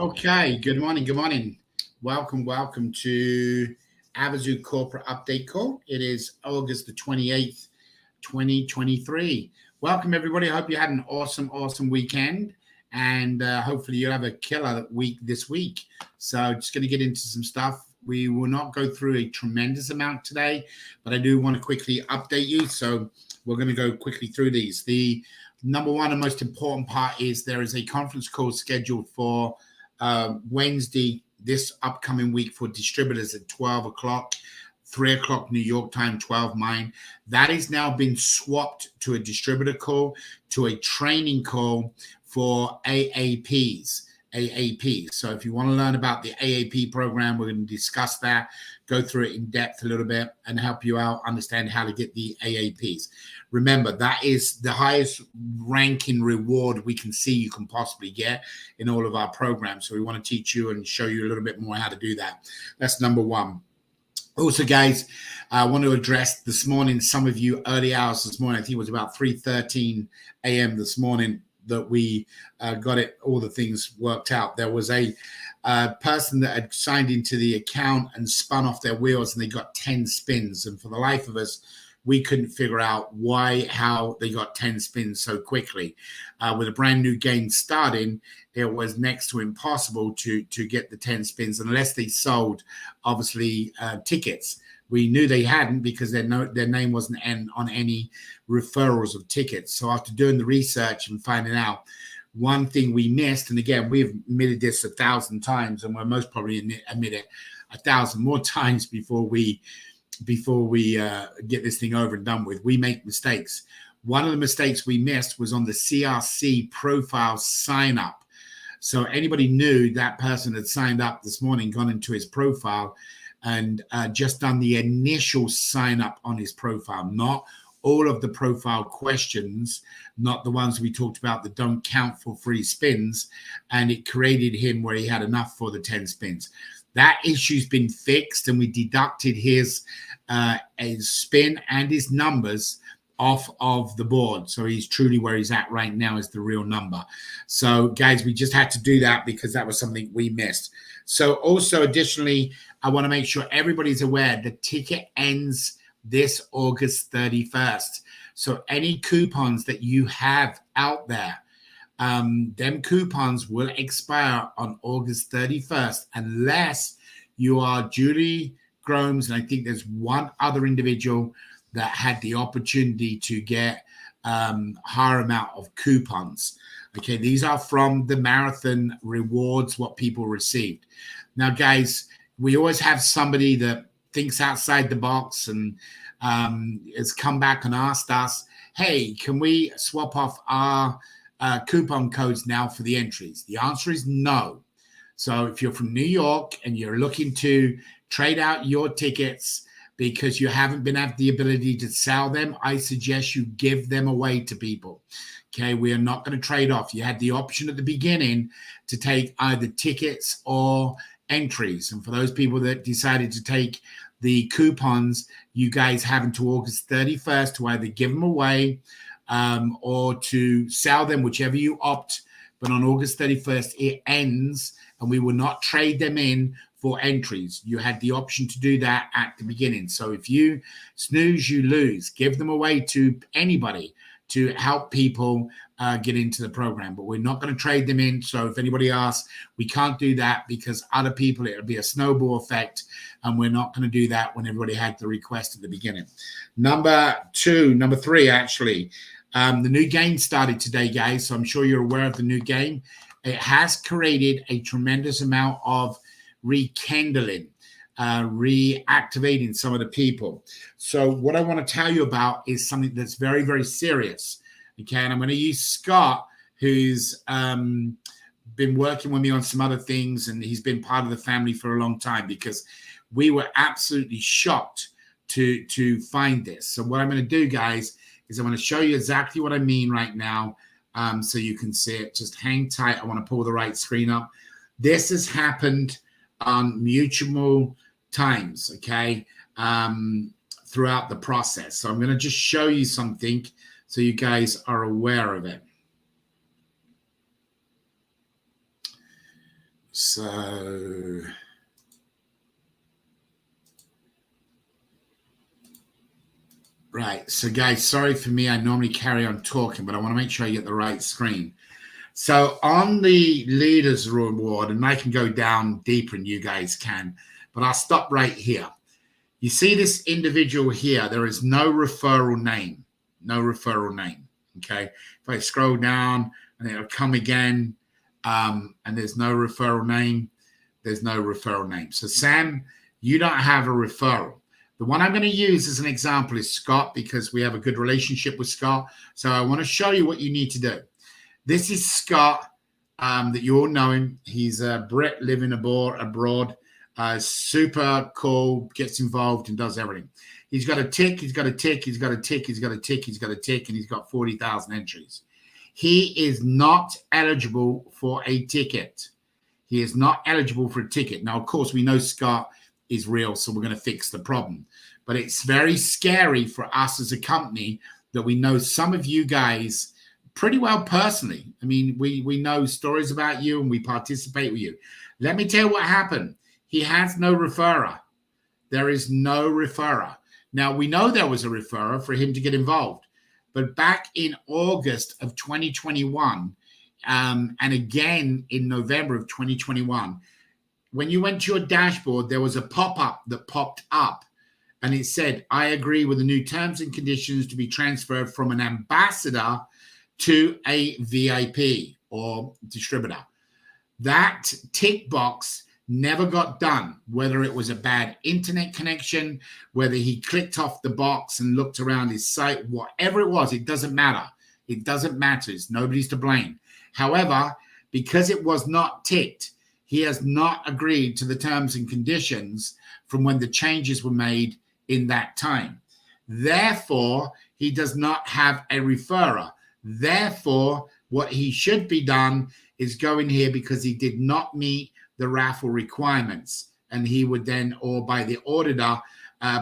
Okay, good morning. Good morning. Welcome to Avazoo Corporate Update Call. It is August the 28th, 2023. Welcome, everybody. I hope you had an awesome weekend, and hopefully you'll have a killer week this week. So, just going to get into some stuff. We will not go through a tremendous amount today, but I do want to quickly update you. So, we're going to go quickly through these. The number one and most important part is there is a conference call scheduled for Wednesday, this upcoming week, for distributors at 12 o'clock, 3 o'clock New York time, 12 mine. That has now been swapped to a distributor call, to a training call for AAPs. So if you want to learn about the AAP program, we're going to discuss that, go through it in depth a little bit, and help you out understand how to get the AAPs. Remember, that is the highest ranking reward we can see you can possibly get in all of our programs. So we want to teach you and show you a little bit more how to do that. That's number one. Also, guys, I want to address this morning, some of you early hours this morning, I think it was about 3:13 a.m. this morning, that we got all the things worked out. There was a person that had signed into the account and spun off their wheels, and they got 10 spins. And for the life of us, we couldn't figure out how they got 10 spins so quickly. With a brand new game starting, it was next to impossible to get the 10 spins unless they sold, obviously, tickets. We knew they hadn't because their name wasn't on any referrals of tickets. So after doing the research and finding out, one thing we missed, and again, we've admitted this 1,000 times, and we'll most probably admit it 1,000 more times before we get this thing over and done with. We make mistakes. One of the mistakes we missed was on the CRC profile sign up. So anybody knew that person had signed up this morning, gone into his profile, and just done the initial sign up on his profile, not all of the profile questions, not the ones we talked about that don't count for free spins, and it created him where he had enough for the 10 spins. That issue's been fixed, and we deducted his spin and his numbers off of the board. So he's truly where he's at right now is the real number. So guys, we just had to do that because that was something we missed. So also additionally, I want to make sure everybody's aware the ticket ends this August 31st. So any coupons that you have out there, them coupons will expire on August 31st unless you are Julie Gromes, and I think there's one other individual that had the opportunity to get higher amount of coupons. Okay, these are from the marathon rewards, what people received. Now, guys, we always have somebody that thinks outside the box and has come back and asked us, hey, can we swap off our coupon codes now for the entries? The answer is no. So if you're from New York and you're looking to trade out your tickets because you haven't been have the ability to sell them, I suggest you give them away to people. Okay, we are not going to trade off. You had the option at the beginning to take either tickets or entries. And for those people that decided to take the coupons, you guys have until August 31st to either give them away or to sell them, whichever you opt. But on August 31st, it ends, and we will not trade them in for entries. You had the option to do that at the beginning. So if you snooze, you lose. Give them away to anybody to help people get into the program. But we're not going to trade them in. So if anybody asks, we can't do that because other people, it'll be a snowball effect, and we're not going to do that when everybody had the request at the beginning. Number three, actually. The new game started today, guys, so I'm sure you're aware of the new game. It has created a tremendous amount of rekindling, reactivating some of the people. So what I want to tell you about is something that's very, very serious. Okay, and I'm going to use Scott, who's been working with me on some other things, and he's been part of the family for a long time because we were absolutely shocked to find this. So what I'm going to do, guys, is I'm going to show you exactly what I mean right now, so you can see it. Just hang tight. I want to pull the right screen up. This has happened on mutual times, okay, throughout the process. So I'm going to just show you something so you guys are aware of it. So right. So guys, sorry for me. I normally carry on talking, but I want to make sure I get the right screen. So on the leaders reward, and I can go down deeper and you guys can, but I'll stop right here. You see this individual here, there is no referral name. No referral name. Okay. If I scroll down and it'll come again, and there's no referral name, there's no referral name. So Sam, you don't have a referral. The one I'm going to use as an example is Scott, because we have a good relationship with Scott. So I want to show you what you need to do. This is Scott, that you all know him. He's a Brit living abroad. Super cool, gets involved and does everything. He's got a tick, he's got a tick, he's got a tick, he's got a tick, he's got a tick, and he's got 40,000 entries. He is not eligible for a ticket. He is not eligible for a ticket. Now, of course, we know Scott is real, so we're going to fix the problem. But it's very scary for us as a company that we know some of you guys pretty well personally. I mean, we know stories about you and we participate with you. Let me tell you what happened. He has no referrer. There is no referrer. Now, we know there was a referrer for him to get involved. But back in August of 2021, and again in November of 2021, when you went to your dashboard, there was a pop-up that popped up. And it said, I agree with the new terms and conditions to be transferred from an ambassador to a VIP or distributor. That tick box never got done, whether it was a bad internet connection, whether he clicked off the box and looked around his site, whatever it was, it doesn't matter. It doesn't matter. It's nobody's to blame. However, because it was not ticked, he has not agreed to the terms and conditions from when the changes were made in that time. Therefore, he does not have a referrer. Therefore, what he should be done is go in here because he did not meet the raffle requirements, and he would then, or by the auditor,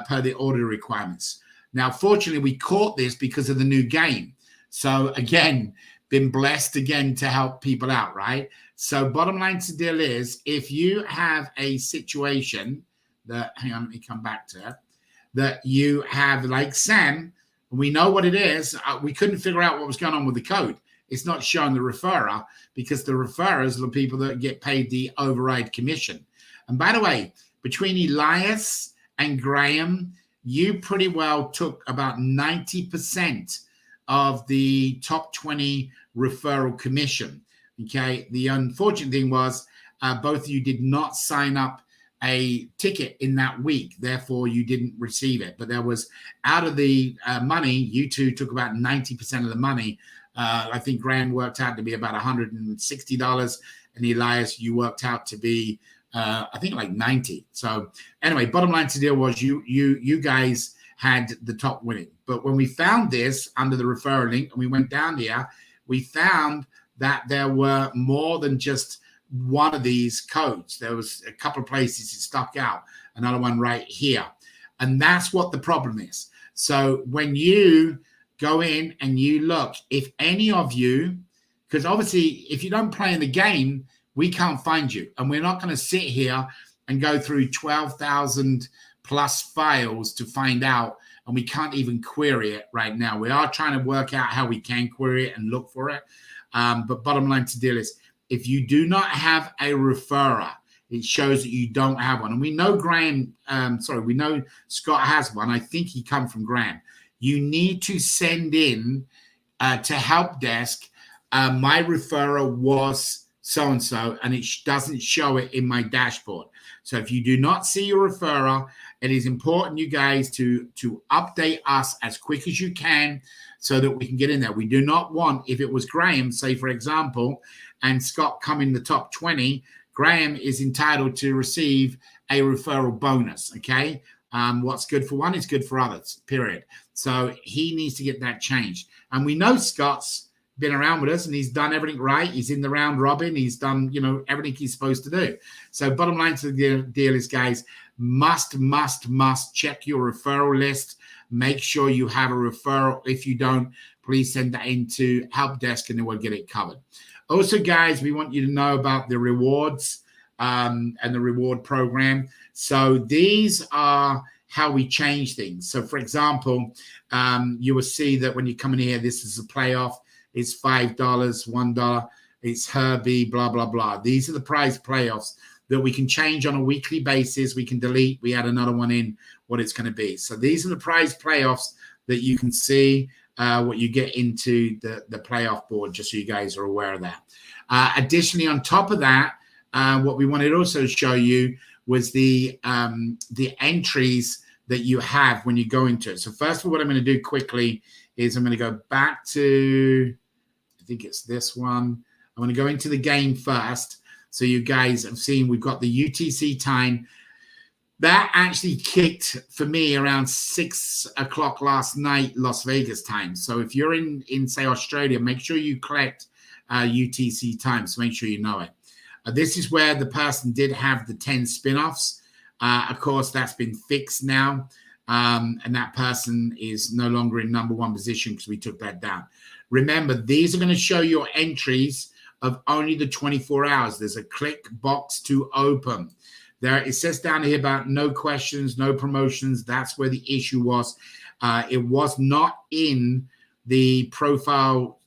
per the auditor requirements. Now, fortunately, we caught this because of the new game. So again, been blessed again to help people out, right? So bottom line to the deal is, if you have a situation that, hang on, let me come back to it, that you have like Sam, and we know what it is. We couldn't figure out what was going on with the code. It's not showing the referrer because the referrers are the people that get paid the override commission. And by the way, between Elias and Graham, you pretty well took about 90% of the top 20 referral commission. Okay. The unfortunate thing was both of you did not sign up a ticket in that week. Therefore, you didn't receive it. But there was, out of the money, you two took about 90% of the money. I think Graham worked out to be about $160, and Elias, you worked out to be, I think, like 90. So anyway, bottom line to deal was you guys had the top winning. But when we found this under the referral link and we went down here, we found that there were more than just one of these codes. There was a couple of places it stuck out, another one right here. And that's what the problem is. So when you go in and you look, if any of you, because obviously if you don't play in the game, we can't find you. And we're not going to sit here and go through 12,000 plus files to find out, and we can't even query it right now. We are trying to work out how we can query it and look for it. But bottom line to deal is, if you do not have a referrer, it shows that you don't have one. And we know we know Scott has one. I think he come from Graham. You need to send in to help desk, my referrer was so-and-so, and it doesn't show it in my dashboard. So if you do not see your referrer, it is important, you guys, to update us as quick as you can so that we can get in there. We do not want, if it was Graham, say, for example, and Scott come in the top 20, Graham is entitled to receive a referral bonus, okay? What's good for one is good for others, period. So he needs to get that changed. And we know Scott's been around with us and he's done everything right. He's in the round robin. He's done, everything he's supposed to do. So bottom line to the deal is, guys, must check your referral list. Make sure you have a referral. If you don't, please send that into help desk and then we'll get it covered. Also, guys, we want you to know about the rewards. and the reward program. So these are how we change things. So for example, you will see that when you come in here, this is a playoff. It's $5, $1. It's Herbie, blah, blah, blah. These are the prize playoffs that we can change on a weekly basis. We can delete. We add another one in, what it's going to be. So these are the prize playoffs that you can see what you get into the playoff board, just so you guys are aware of that. Additionally, on top of that, what we wanted to also show you was the entries that you have when you go into it. So first of all, what I'm going to do quickly is I'm going to go back to, I think it's this one. I'm going to go into the game first. So you guys have seen we've got the UTC time. That actually kicked for me around 6 o'clock last night, Las Vegas time. So if you're in say, Australia, make sure you collect UTC time. So make sure you know it. This is where the person did have the 10 spin-offs. Of course, that's been fixed now. And that person is no longer in number one position because we took that down. Remember, these are going to show your entries of only the 24 hours. There's a click box to open. There, it says down here about no questions, no promotions. That's where the issue was. It was not in the profile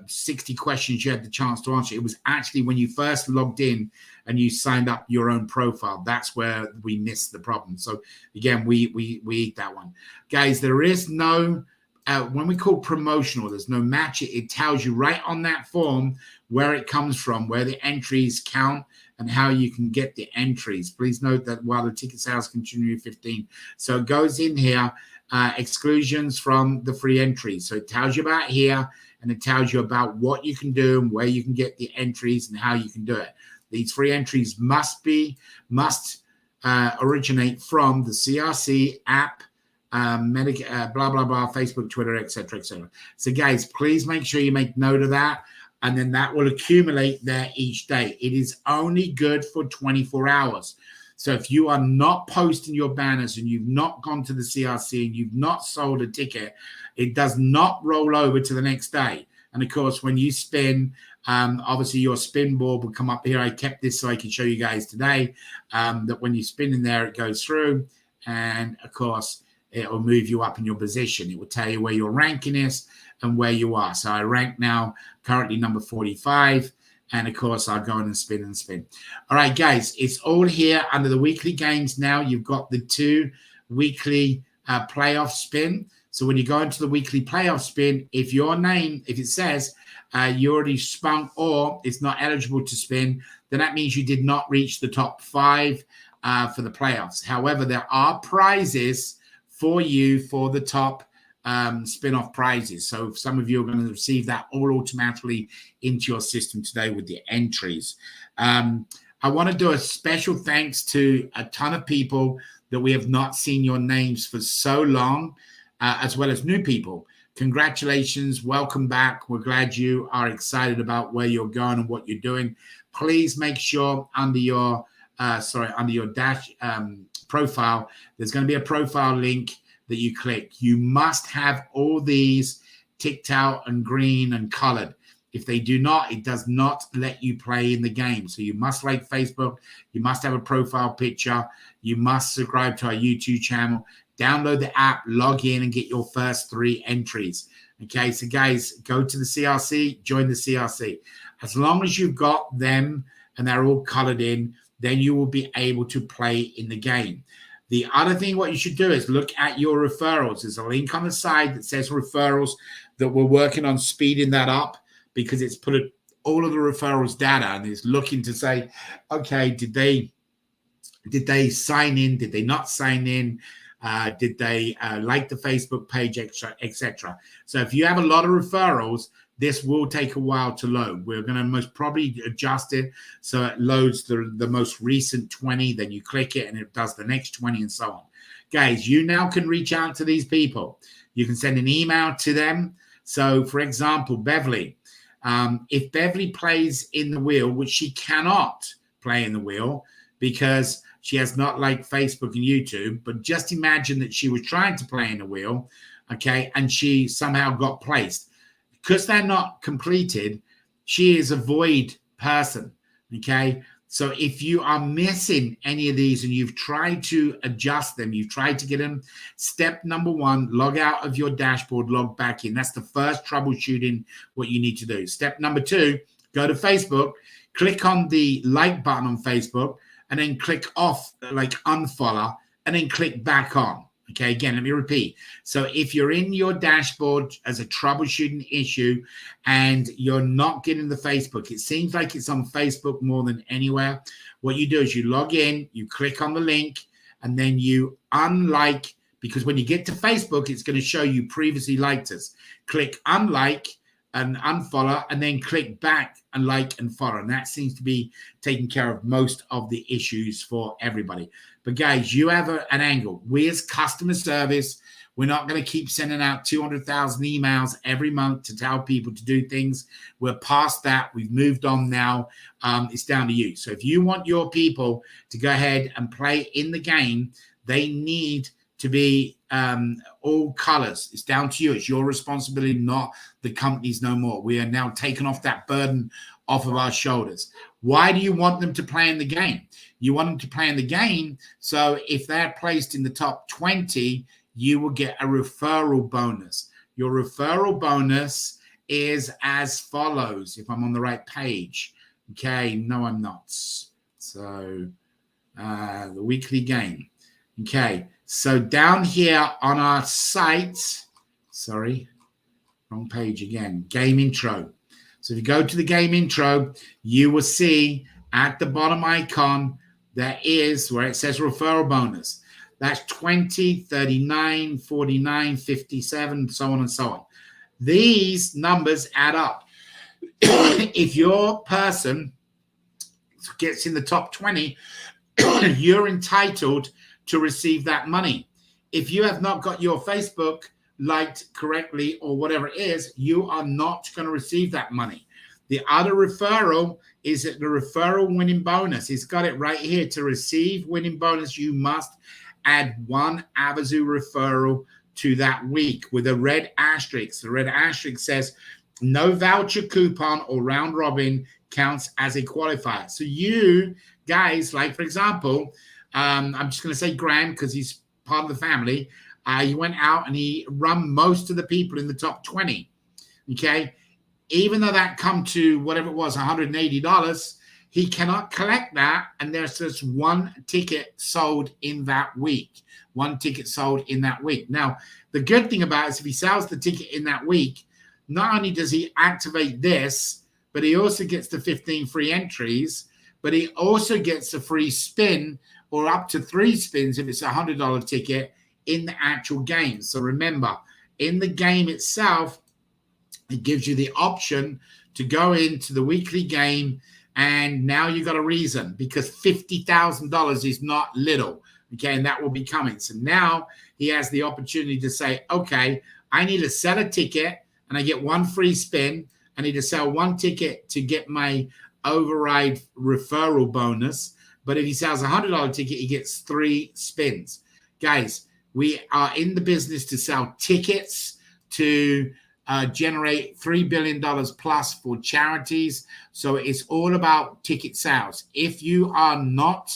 60 questions you had the chance to answer. It was actually when you first logged in and you signed up your own profile. That's where we missed the problem. So again, we eat that one. Guys, there is no, when we call promotional, there's no match. It tells you right on that form where it comes from, where the entries count, and how you can get the entries. Please note that while the ticket sales continue 15. So it goes in here, exclusions from the free entries. So it tells you about here, and it tells you about what you can do and where you can get the entries and how you can do it. These free entries must originate from the CRC app, blah, blah, blah, Facebook, Twitter, etc., etc. So guys, please make sure you make note of that, and then that will accumulate there each day. It is only good for 24 hours. So if you are not posting your banners and you've not gone to the CRC and you've not sold a ticket, it does not roll over to the next day. And of course, when you spin, obviously your spin board will come up here. I kept this so I can show you guys today that when you spin in there, it goes through. And of course, it will move you up in your position. It will tell you where your ranking is and where you are. So I rank now currently number 45. And of course, I'll go in and spin and spin. All right, guys, it's all here under the weekly games now. You've got the 2 weekly playoff spin. So when you go into the weekly playoff spin, if your name, if it says you already spun or it's not eligible to spin, then that means you did not reach the top 5 for the playoffs. However, there are prizes for you for the top spin-off prizes. So some of you are going to receive that all automatically into your system today with the entries. I want to do a special thanks to a ton of people that we have not seen your names for so long, as well as new people. Congratulations. Welcome back. We're glad you are excited about where you're going and what you're doing. Please make sure under your dash profile, there's going to be a profile link that you click. You must have all these ticked out and green and colored. If they do not, it does not let you play in the game. So you must like Facebook. You must have a profile picture. You must subscribe to our YouTube channel. Download the app, log in, and get your first 3 entries. Okay, so guys, go to the CRC, join the CRC. As long as you've got them and they're all colored in, then you will be able to play in the game. The other thing, what you should do is look at your referrals. There's a link on the side that says referrals that we're working on speeding that up because it's put all of the referrals data and it's looking to say, okay, did they sign in? Did they not sign in? Did they like the Facebook page, etc. So if you have a lot of referrals, this will take a while to load. We're going to most probably adjust it so it loads the most recent 20. Then you click it and it does the next 20 and so on. Guys, you now can reach out to these people. You can send an email to them. So, for example, Beverly, if Beverly plays in the wheel, which she cannot play in the wheel because she has not liked Facebook and YouTube, but just imagine that she was trying to play in the wheel, okay, and she somehow got placed. Because they're not completed, she is a void person, okay? So if you are missing any of these and you've tried to adjust them, you've tried to get them, step number one, log out of your dashboard, log back in. That's the first troubleshooting what you need to do. Step number two, go to Facebook, click on the like button on Facebook, and then click off, like unfollow, and then click back on. Okay, again, let me repeat. So if you're in your dashboard as a troubleshooting issue and you're not getting the Facebook, it seems like it's on Facebook more than anywhere. What you do is you log in, you click on the link, and then you unlike, because when you get to Facebook, it's going to show you previously liked us. Click unlike and unfollow, and then click back and like and follow. And that seems to be taking care of most of the issues for everybody. But guys, you have an angle. We as customer service, we're not going to keep sending out 200,000 emails every month to tell people to do things. We're past that. We've moved on now. It's down to you. So if you want your people to go ahead and play in the game, they need to be all colors. It's down to you. It's your responsibility, not the company's no more. We are now taking off that burden off of our shoulders. Why do you want them to play in the game? You want them to play in the game, so if they're placed in the top 20, you will get a referral bonus. Your referral bonus is as follows, if I'm on the right page. Okay, no, I'm not. So the weekly game. Okay, so down here on our site, sorry, wrong page again, game intro. So if you go to the game intro, you will see at the bottom icon, there is where it says referral bonus. That's 20, 39, 49, 57, so on and so on. These numbers add up. If your person gets in the top 20, you're entitled to receive that money. If you have not got your Facebook liked correctly or whatever it is, you are not going to receive that money. The other referral is the referral winning bonus. It's got it right here. To receive winning bonus, you must add one Avazoo referral to that week with a red asterisk. The red asterisk says no voucher, coupon, or round robin counts as a qualifier. So you guys, like for example, I'm just going to say Graham because he's part of the family. He went out and he run most of the people in the top 20. Okay. Even though that come to whatever it was, $180, he cannot collect that. And there's just one ticket sold in that week. One ticket sold in that week. Now, the good thing about it is if he sells the ticket in that week, not only does he activate this, but he also gets the 15 free entries, but he also gets a free spin or up to 3 spins if it's a $100 ticket in the actual game. So remember, in the game itself, it gives you the option to go into the weekly game, and now you got a reason because $50,000 is not little, okay, and that will be coming. So now he has the opportunity to say, okay, I need to sell a ticket and I get 1 free spin. I need to sell 1 ticket to get my override referral bonus. But if he sells a $100 ticket, he gets 3 spins. Guys, we are in the business to sell tickets to generate $3 billion plus for charities. So it's all about ticket sales. If you are not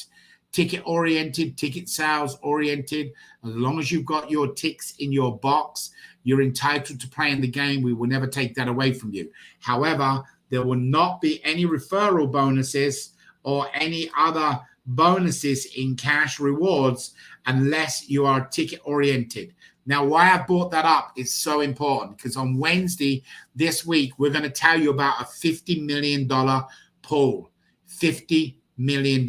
ticket oriented, ticket sales oriented, as long as you've got your ticks in your box, you're entitled to play in the game. We will never take that away from you. However, there will not be any referral bonuses or any other bonuses in cash rewards unless you are ticket oriented. Now, why I brought that up is so important because on Wednesday this week, we're going to tell you about a $50 million pool, $50 million.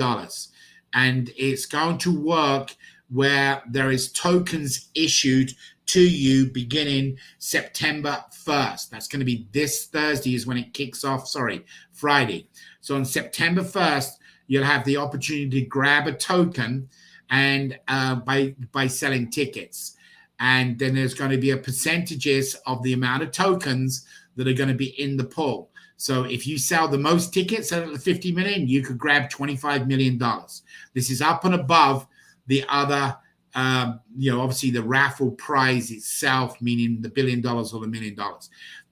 And it's going to work where there is tokens issued to you beginning September 1st. That's going to be this Thursday is when it kicks off. Friday. So on September 1st, you'll have the opportunity to grab a token and by selling tickets. And then there's going to be a percentages of the amount of tokens that are going to be in the pool. So if you sell the most tickets out of the 50 million, you could grab $25 million. This is up and above the other, obviously the raffle prize itself, meaning the $1 billion or the $1 million.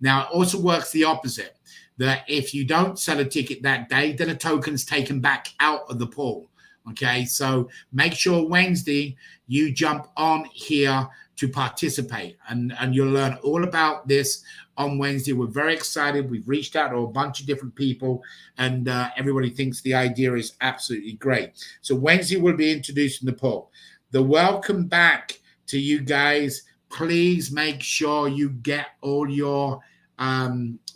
Now, it also works the opposite. that if you don't sell a ticket that day, then a token's taken back out of the pool. Okay, so make sure Wednesday you jump on here to participate, and you'll learn all about this on Wednesday. We're very excited. We've reached out to a bunch of different people, and everybody thinks the idea is absolutely great. So Wednesday we'll be introducing the poll. The welcome back to you guys. Please make sure you get all your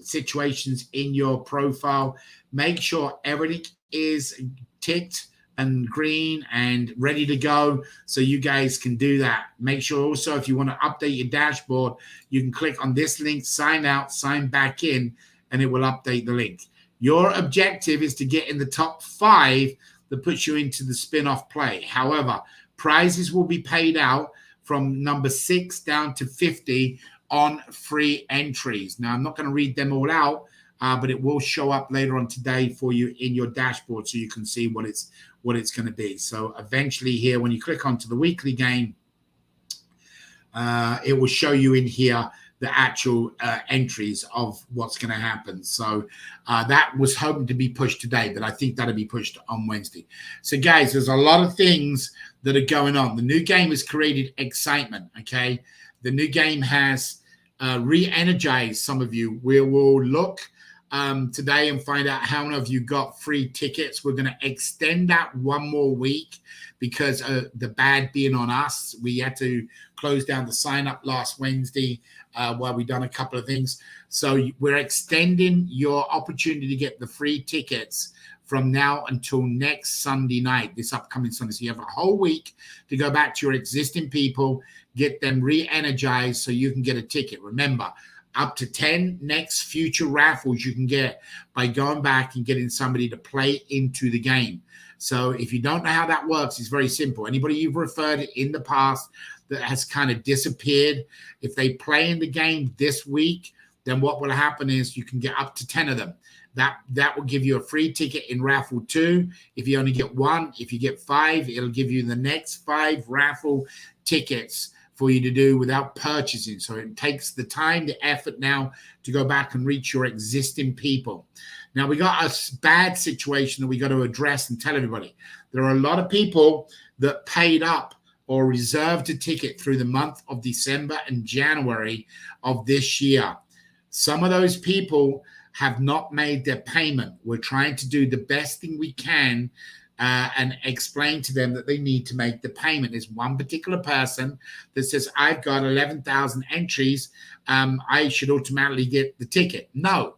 situations in your profile. Make sure everything is ticked and green and ready to go so you guys can do that. Make sure also, if you want to update your dashboard, you can click on this link, sign out, sign back in, and it will update the link. Your objective is to get in the top 5 that puts you into the spin-off play. However, prizes will be paid out from number 6 down to 50 on free entries. Now, I'm not going to read them all out, but it will show up later on today for you in your dashboard so you can see what it's going to be. So eventually here, when you click onto the weekly game, it will show you in here the actual entries of what's going to happen. So that was hoping to be pushed today, but I think that'll be pushed on Wednesday. So guys, there's a lot of things that are going on. The new game has created excitement, okay? The new game has re-energized some of you. We will look today and find out how many of you got free tickets. We're going to extend that one more week because the bad being on us. We had to close down the sign up last Wednesday while we done a couple of things. So we're extending your opportunity to get the free tickets from now until next Sunday night, this upcoming Sunday. So you have a whole week to go back to your existing people, get them re-energized so you can get a ticket. Remember, up to 10 next future raffles you can get by going back and getting somebody to play into the game. So if you don't know how that works, it's very simple. Anybody you've referred in the past that has kind of disappeared, if they play in the game this week, then what will happen is you can get up to 10 of them. That will give you a free ticket in raffle 2. If you only get 1, if you get 5, it'll give you the next 5 raffle tickets for you to do without purchasing. So it takes the time, the effort now to go back and reach your existing people. Now, we got a bad situation that we got to address and tell everybody. There are a lot of people that paid up or reserved a ticket through the month of December and January of this year. Some of those people have not made their payment. We're trying to do the best thing we can and explain to them that they need to make the payment. There's one particular person that says, I've got 11,000 entries. I should automatically get the ticket. No.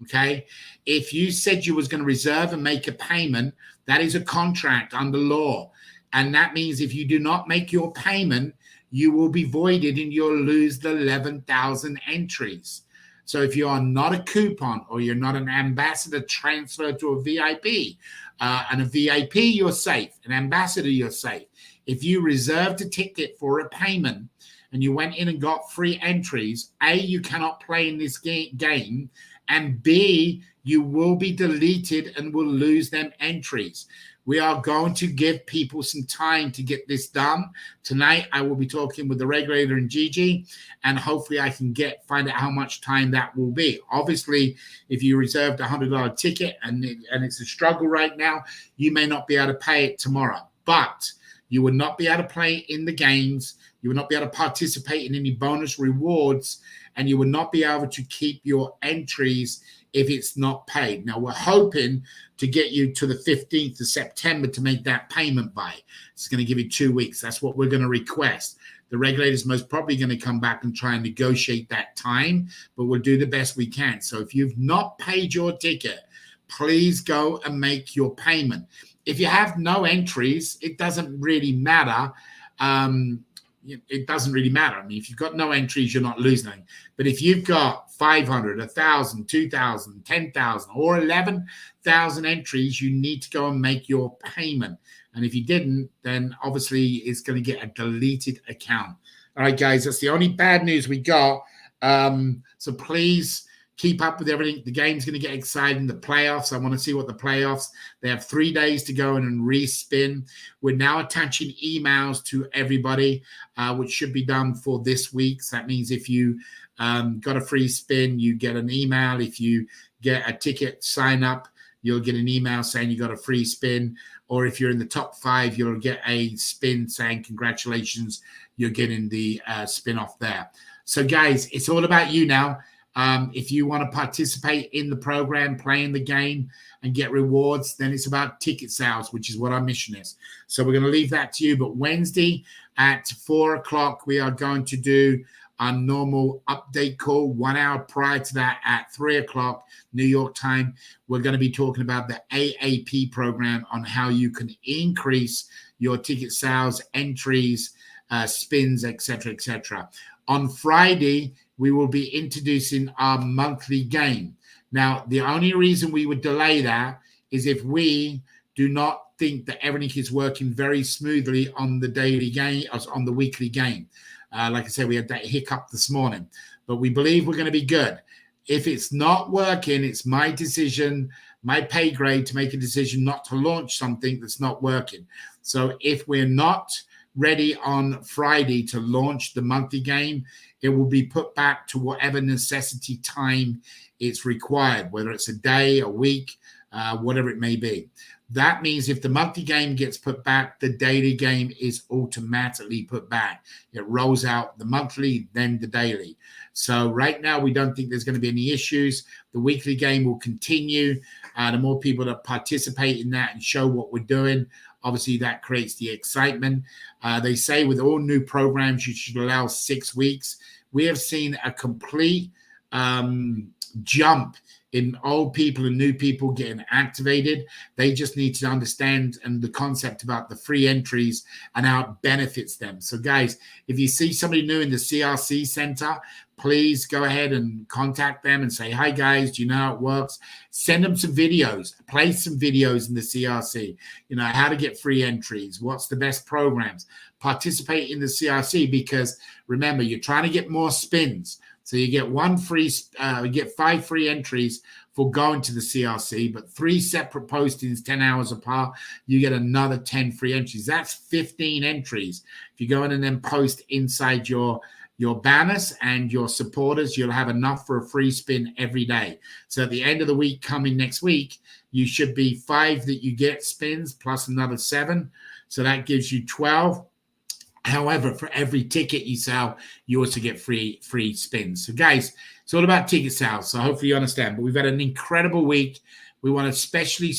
Okay. If you said you was going to reserve and make a payment, that is a contract under law. And that means if you do not make your payment, you will be voided and you'll lose the 11,000 entries. So if you are not a coupon or you're not an ambassador transferred to a VIP, and a VIP, you're safe. An ambassador, you're safe. If you reserved a ticket for a payment and you went in and got free entries, A, you cannot play in this game, and B, you will be deleted and will lose them entries. We are going to give people some time to get this done. Tonight, I will be talking with the regulator and Gigi, and hopefully I can find out how much time that will be. Obviously, if you reserved a $100 ticket and it's a struggle right now, you may not be able to pay it tomorrow. But you will not be able to play in the games. You will not be able to participate in any bonus rewards, and you will not be able to keep your entries if it's not paid. Now, we're hoping to get you to the 15th of September to make that payment by. It's going to give you 2 weeks. That's what we're going to request. The regulator's most probably going to come back and try and negotiate that time, but we'll do the best we can. So if you've not paid your ticket, please go and make your payment. If you have no entries, it doesn't really matter. It doesn't really matter. I mean, if you've got no entries, you're not losing anything. But if you've got 500, 1,000, 2,000, 10,000, or 11,000 entries, you need to go and make your payment. And if you didn't, then obviously it's going to get a deleted account. All right, guys, that's the only bad news we got. So please keep up with everything. The game's going to get exciting. The playoffs, I want to see what the playoffs. They have 3 days to go in and respin. We're now attaching emails to everybody, which should be done for this week. So that means if you got a free spin, you get an email. If you get a ticket sign up, you'll get an email saying you got a free spin. Or if you're in the top 5, you'll get a spin saying congratulations, you're getting the spin off there. So guys, it's all about you now. If you want to participate in the program, playing the game and get rewards, then it's about ticket sales, which is what our mission is. So we're going to leave that to you. But Wednesday at 4 o'clock, we are going to do our normal update call. 1 hour prior to that at 3 o'clock New York time, we're going to be talking about the AAP program on how you can increase your ticket sales, entries, spins, etc., etc. On Friday, we will be introducing our monthly game. Now, the only reason we would delay that is if we do not think that everything is working very smoothly on the daily game, on the weekly game. Like I said, we had that hiccup this morning, but we believe we're going to be good. If it's not working, it's my decision, my pay grade to make a decision not to launch something that's not working. So if we're not ready on Friday to launch the monthly game, it will be put back to whatever necessity time it's required, whether it's a day, a week, whatever it may be. That means if the monthly game gets put back, the daily game is automatically put back. It rolls out the monthly, then the daily. So right now, we don't think there's going to be any issues. The weekly game will continue. The more people that participate in that and show what we're doing, obviously that creates the excitement. They say with all new programs, you should allow 6 weeks. We have seen a complete jump in old people and new people getting activated. They just need to understand and the concept about the free entries and how it benefits them. So guys, if you see somebody new in the CRC center, please go ahead and contact them and say, hi guys, do you know how it works? Send them some videos, play some videos in the CRC, how to get free entries, what's the best programs, participate in the CRC, because remember, you're trying to get more spins. So you get you get 5 free entries for going to the CRC, but 3 separate postings, 10 hours apart, you get another 10 free entries. That's 15 entries. If you go in and then post inside your banners and your supporters, you'll have enough for a free spin every day. So at the end of the week, coming next week, you should be 5 that you get spins plus another 7. So that gives you 12. However, for every ticket you sell, you also get free spins. So guys, it's all about ticket sales. So hopefully you understand. But we've had an incredible week. We want to especially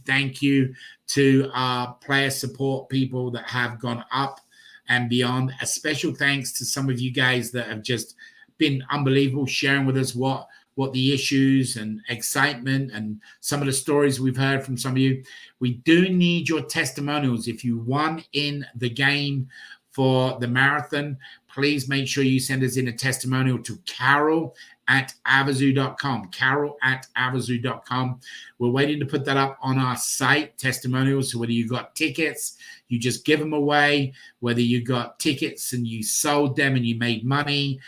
thank you to our player support people that have gone up and beyond. A special thanks to some of you guys that have just been unbelievable, sharing with us what the issues and excitement and some of the stories we've heard from some of you. We do need your testimonials. If you won in the game for the marathon, please make sure you send us in a testimonial to Carol@Avazoo.com. Carol@Avazoo.com. We're waiting to put that up on our site, testimonials. So whether you got tickets, you just give them away, whether you got tickets and you sold them and you made money,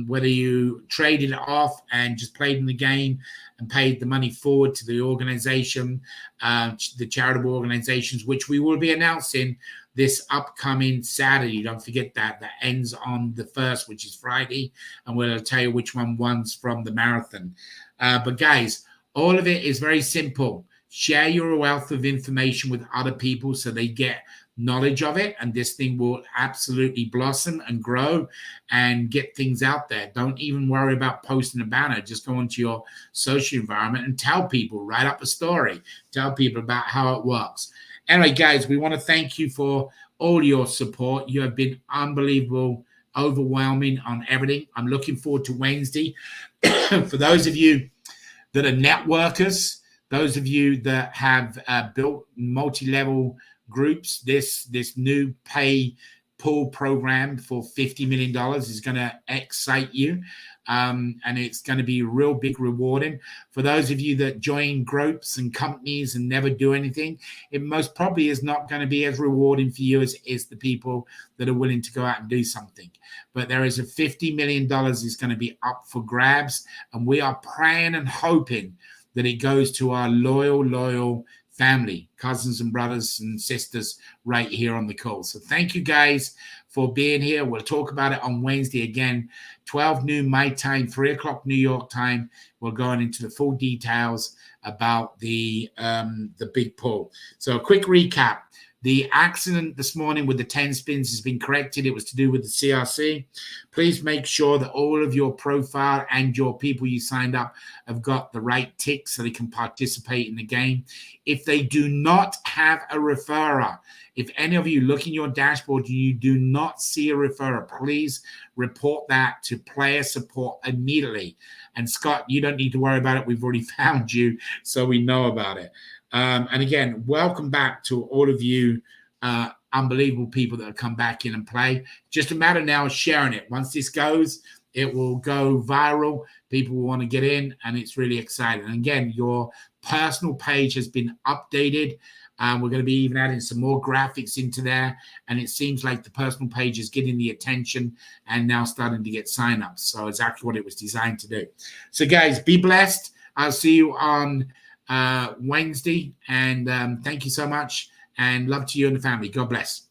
whether you traded it off and just played in the game and paid the money forward to the organization, the charitable organizations, which we will be announcing this upcoming Saturday. Don't forget that ends on the 1st, which is Friday, and we'll tell you which one wins from the marathon. But guys, all of it is very simple. Share your wealth of information with other people so they get knowledge of it, and this thing will absolutely blossom and grow and get things out there. Don't even worry about posting a banner. Just go into your social environment and tell people, write up a story, tell people about how it works. Anyway, guys, we want to thank you for all your support. You have been unbelievable, overwhelming on everything. I'm looking forward to Wednesday. For those of you that are networkers, those of you that have built multi-level groups, this new pay pool program for $50 million is going to excite you. And it's going to be real big rewarding. For those of you that join groups and companies and never do anything, it most probably is not going to be as rewarding for you as the people that are willing to go out and do something. But there is a $50 million is going to be up for grabs. And we are praying and hoping that it goes to our loyal family, cousins and brothers and sisters right here on the call. So thank you guys for being here. We'll talk about it on Wednesday again, 12 noon my time, 3 o'clock New York time. We're going into the full details about the big pull. So a quick recap. The accident this morning with the 10 spins has been corrected. It was to do with the CRC. Please make sure that all of your profile and your people you signed up have got the right tick so they can participate in the game. If they do not have a referrer, if any of you look in your dashboard and you do not see a referrer, please report that to player support immediately. And Scott, you don't need to worry about it. We've already found you, so we know about it. And again, welcome back to all of you unbelievable people that have come back in and play. Just a matter now of sharing it. Once this goes, it will go viral. People will want to get in, and it's really exciting. And again, your personal page has been updated. We're going to be even adding some more graphics into there. And it seems like the personal page is getting the attention and now starting to get signups. So exactly what it was designed to do. So guys, be blessed. I'll see you on Wednesday. And thank you so much. And love to you and the family. God bless.